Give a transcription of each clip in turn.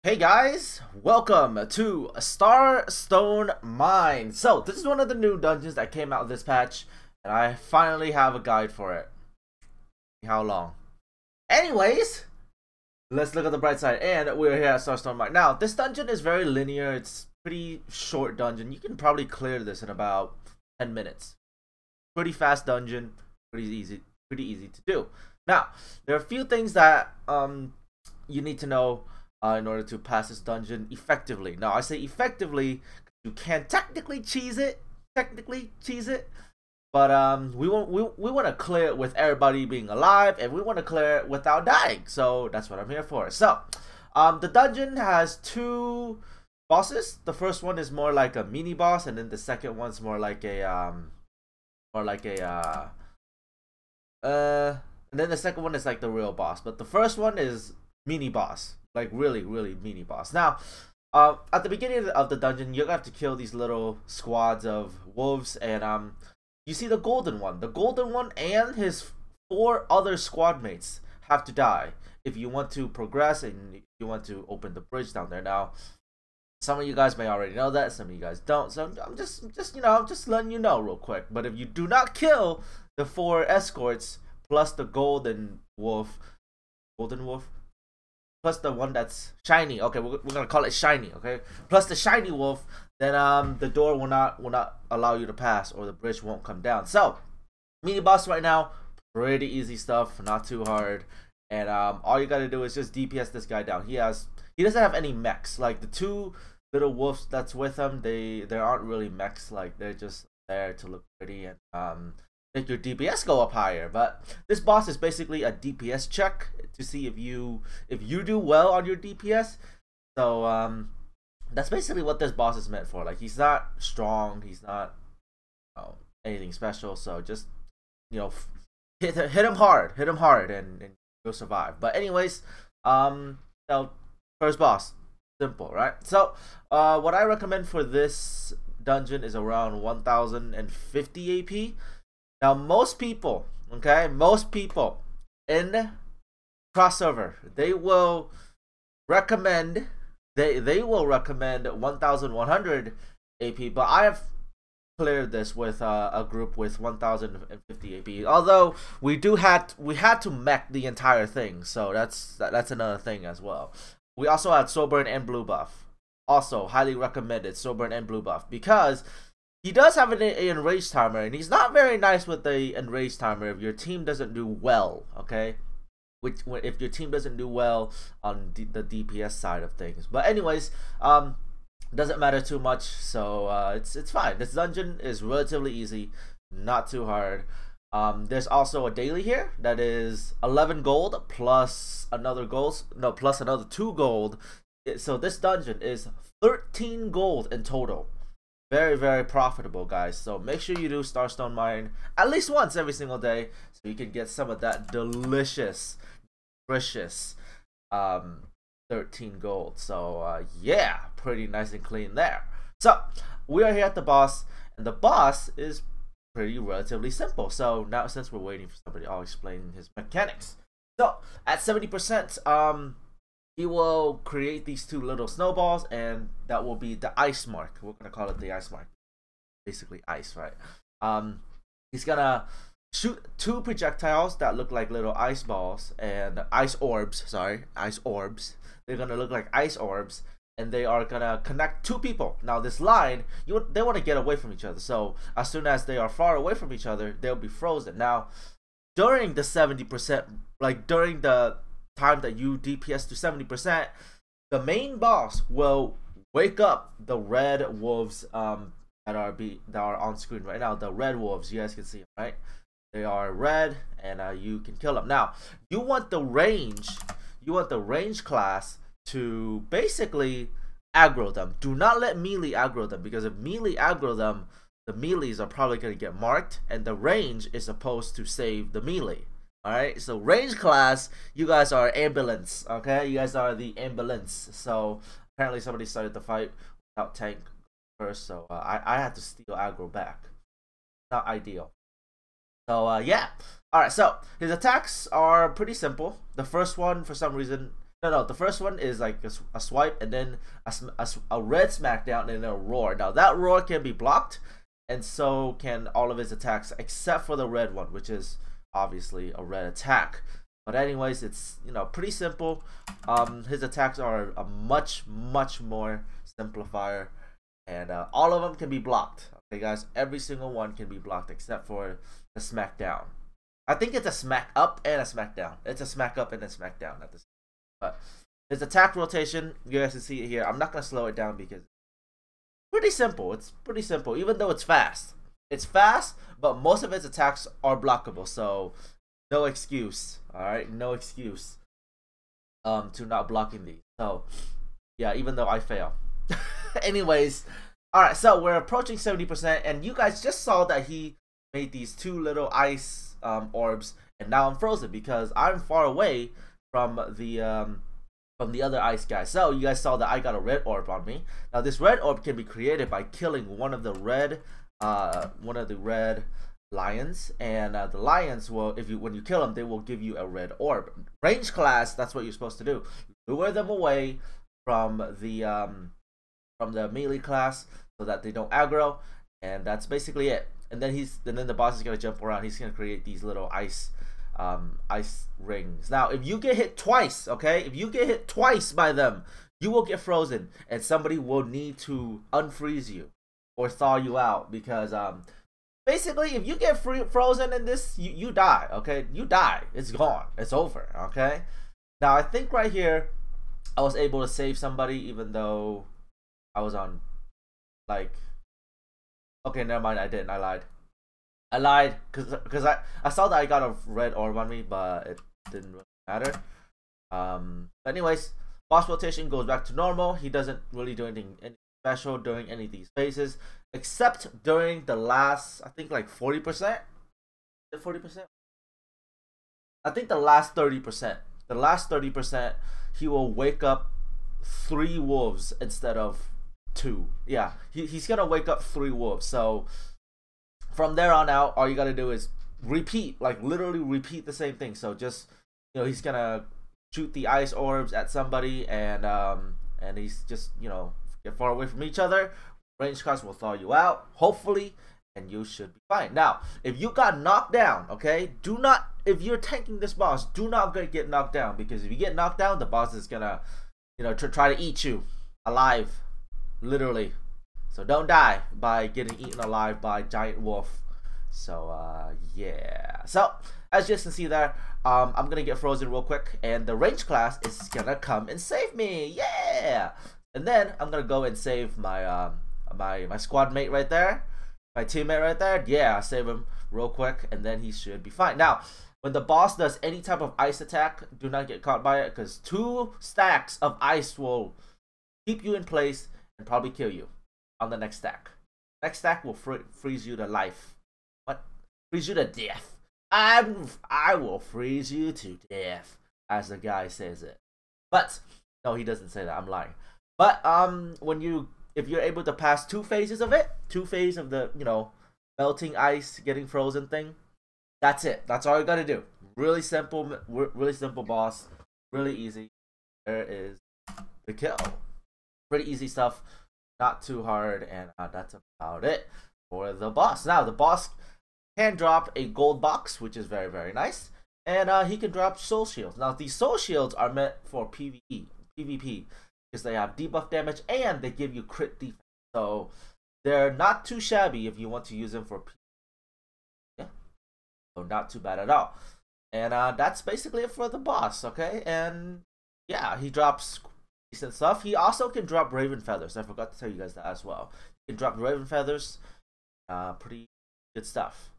Hey guys, welcome to Starstone Mines. So this is one of the new dungeons that came out this patch, and I finally have a guide for it. How long? Anyways, let's look at the bright side, and we're here at Starstone Mines. Now, this dungeon is very linear. It's pretty short dungeon. You can probably clear this in about 10 minutes. Pretty fast dungeon, pretty easy to do. Now, there are a few things that you need to know in order to pass this dungeon effectively. Now, I say effectively, you can technically cheese it, but we want to clear it with everybody being alive, and we want to clear it without dying. So that's what I'm here for. So, the dungeon has two bosses. The first one is more like a mini boss, and then the second one's more like a and then the second one is like the real boss. But the first one is mini boss. Like really mini boss. Now, at the beginning of the dungeon, you're gonna have to kill these little squads of wolves, and you see the golden one. The golden one and his 4 other squad mates have to die if you want to progress and you want to open the bridge down there. Now, some of you guys may already know that, some of you guys don't. So I'm just letting you know real quick. But if you do not kill the 4 escorts plus the golden wolf, plus the one that's shiny, okay, we're gonna call it shiny, okay, plus the shiny wolf, then the door will not allow you to pass, or the bridge won't come down. So mini boss right now, pretty easy stuff, not too hard, and all you gotta do is just DPS this guy down. He doesn't have any mechs. Like the 2 little wolves that's with him, they aren't really mechs. Like they're just there to look pretty and make your DPS go up higher. But this boss is basically a DPS check to see if you do well on your DPS. So that's basically what this boss is meant for. Like, he's not strong, he's not anything special, so just hit him hard, and you'll survive. But anyways, first boss, simple, right? So what I recommend for this dungeon is around 1050 AP. Now, most people in cross server, they will recommend 1100 AP, but I have cleared this with a group with 1050 AP. Although we had to mech the entire thing, so that's another thing as well. We also had slow burn and blue buff. Also highly recommended slow burn and blue buff, because he does have an enrage timer, and he's not very nice with the enrage timer if your team doesn't do well, okay? If your team doesn't do well on the DPS side of things. But anyways, doesn't matter too much, so it's fine. This dungeon is relatively easy, not too hard. There's also a daily here that is 11 gold plus another 2 gold. So this dungeon is 13 gold in total. Very profitable, guys. So make sure you do Starstone Mine at least once every single day, so you can get some of that delicious 13 gold. So yeah, pretty nice and clean there. So we are here at the boss, and the boss is relatively simple. So now, since we're waiting for somebody, I'll explain his mechanics. So at 70%, he will create these 2 little snowballs, and that will be the ice mark. We're gonna call it the ice mark. Basically ice, right? He's gonna shoot 2 projectiles that look like little ice balls, and ice orbs. Sorry, ice orbs. They're gonna look like ice orbs, and they are gonna connect 2 people. Now this line, they want to get away from each other. So as soon as they are far away from each other, they'll be frozen. Now during the 70%, like during the time that you DPS to 70%, the main boss will wake up the red wolves that are on screen right now. The red wolves, you guys can see them, right? They are red, and you can kill them. Now you want the range class to basically aggro them. Do not let melee aggro them, because if melee aggro them, the melees are probably going to get marked, and the range is supposed to save the melee. Alright, so range class, you guys are ambulance, okay? You guys are the ambulance. So apparently somebody started the fight without tank first, so I had to steal aggro back. Not ideal. So yeah. Alright, so his attacks are pretty simple. The first one, for some reason, No, the first one is like a swipe and then a red smackdown and then a roar. Now that roar can be blocked, and so can all of his attacks except for the red one, which is obviously a red attack. But anyways, it's, you know, pretty simple. His attacks are a much more simplifier, and all of them can be blocked. Okay, guys, every single one can be blocked except for the smackdown. I think it's a smack up and a smackdown. It's a smack up and a smackdown at this. But his attack rotation, you guys can see it here. I'm not gonna slow it down because it's pretty simple. It's pretty simple, even though it's fast. It's fast, but most of its attacks are blockable, so no excuse. All right, no excuse to not blocking these. So yeah, even though I fail. Anyways, all right, so we're approaching 70%, and you guys just saw that he made these two little ice orbs, and now I'm frozen because I'm far away from the other ice guy. So you guys saw that I got a red orb on me. Now this red orb can be created by killing one of the red lions, and the lions will, when you kill them, they will give you a red orb. Range class, that's what you're supposed to do. Lure them away from the melee class so that they don't aggro, and that's basically it. And then the boss is gonna jump around. He's gonna create these little ice rings. Now, if you get hit twice, okay, if you get hit twice by them, you will get frozen, and somebody will need to unfreeze you or thaw you out, because basically, if you get frozen in this, you die. Okay, you die. It's gone. It's over. Okay. Now I think right here, I was able to save somebody, even though I was on, like, okay, never mind. I didn't. I lied because I saw that I got a red orb on me, but it didn't really matter. But anyways, boss rotation goes back to normal. He doesn't really do anything special during any of these phases, except during the last, I think, like 40%. 40%. I think the last 30%. The last 30%, he will wake up 3 wolves instead of 2. Yeah, he's gonna wake up 3 wolves. So from there on out, all you gotta do is repeat, like literally repeat the same thing. So just, you know, he's gonna shoot the ice orbs at somebody, and he's just, you know, get far away from each other. Range cards will thaw you out, hopefully, and you should be fine. Now, if you got knocked down, okay, do not, if you're tanking this boss, do not get knocked down, because if you get knocked down, the boss is gonna, you know, try to eat you alive, literally. So don't die by getting eaten alive by giant wolf. So yeah. So as you can see there, I'm gonna get frozen real quick, and the range class is gonna come and save me. Yeah. And then I'm gonna go and save my my squad mate right there, my teammate right there. Yeah, save him real quick, and then he should be fine. Now, when the boss does any type of ice attack, do not get caught by it, because 2 stacks of ice will keep you in place and probably kill you on the next stack. Next stack will freeze you to life. What? Freeze you to death. I will freeze you to death, as the guy says it. But no, he doesn't say that. I'm lying. But if you're able to pass 2 phases of it, 2 phases of the, you know, melting ice, getting frozen thing, that's it. That's all you gotta do. Really simple boss. Really easy. There is the kill. Pretty easy stuff. Not too hard, and that's about it for the boss. Now, the boss can drop a gold box, which is very nice, and he can drop soul shields. Now, these soul shields are meant for PvP, because they have debuff damage and they give you crit defense. So they're not too shabby if you want to use them for PvP. Yeah, so not too bad at all. And that's basically it for the boss. Okay, and yeah, he drops decent stuff. He also can drop raven feathers. I forgot to tell you guys that as well. He can drop raven feathers. Pretty good stuff.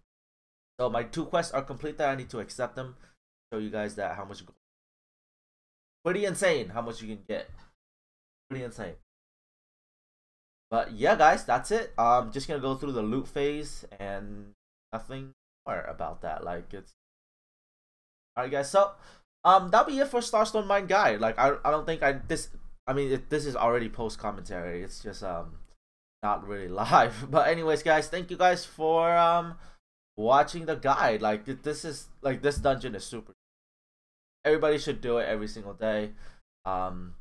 So my 2 quests are complete there. I need to accept them. Show you guys that how much. Pretty insane how much you can get. Pretty insane. But yeah, guys, that's it. I'm just gonna go through the loot phase and nothing more about that. Like, it's alright, guys. So that'll be it for Starstone Mine Guide. Like, I don't think this is already post commentary. It's just not really live. But anyways, guys, thank you guys for watching the guide. Like, this dungeon is super. Everybody should do it every single day. And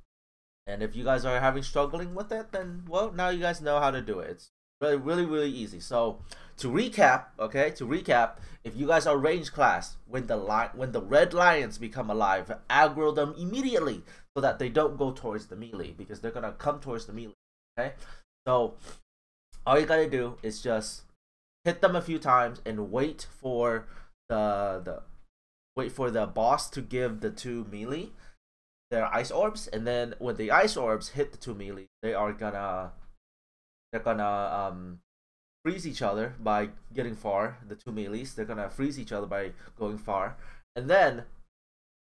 if you guys are having struggling with it, then well, now you guys know how to do it. It's really easy. So to recap, okay, if you guys are range class, when the red lions become alive, aggro them immediately so that they don't go towards the melee, because they're gonna come towards the melee. Okay, so all you gotta do is just hit them a few times and wait for the boss to give the 2 melee their ice orbs, and then when the ice orbs hit the 2 melee, they're gonna freeze each other by getting far. The 2 melees, they're gonna freeze each other by going far, and then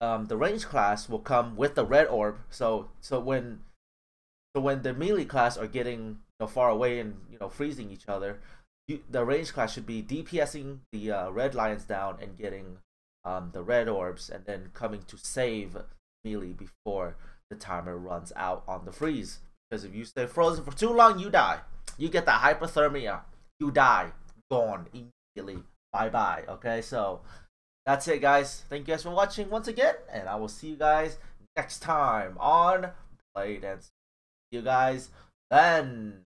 the range class will come with the red orb. So when the melee class are getting far away and freezing each other, the range class should be DPSing the red lions down and getting the red orbs, and then coming to save melee before the timer runs out on the freeze. Because if you stay frozen for too long, you die. You get the hypothermia. You die. Gone immediately. Bye-bye. Okay, so that's it, guys. Thank you guys for watching once again, and I will see you guys next time on Play Dance. See you guys then.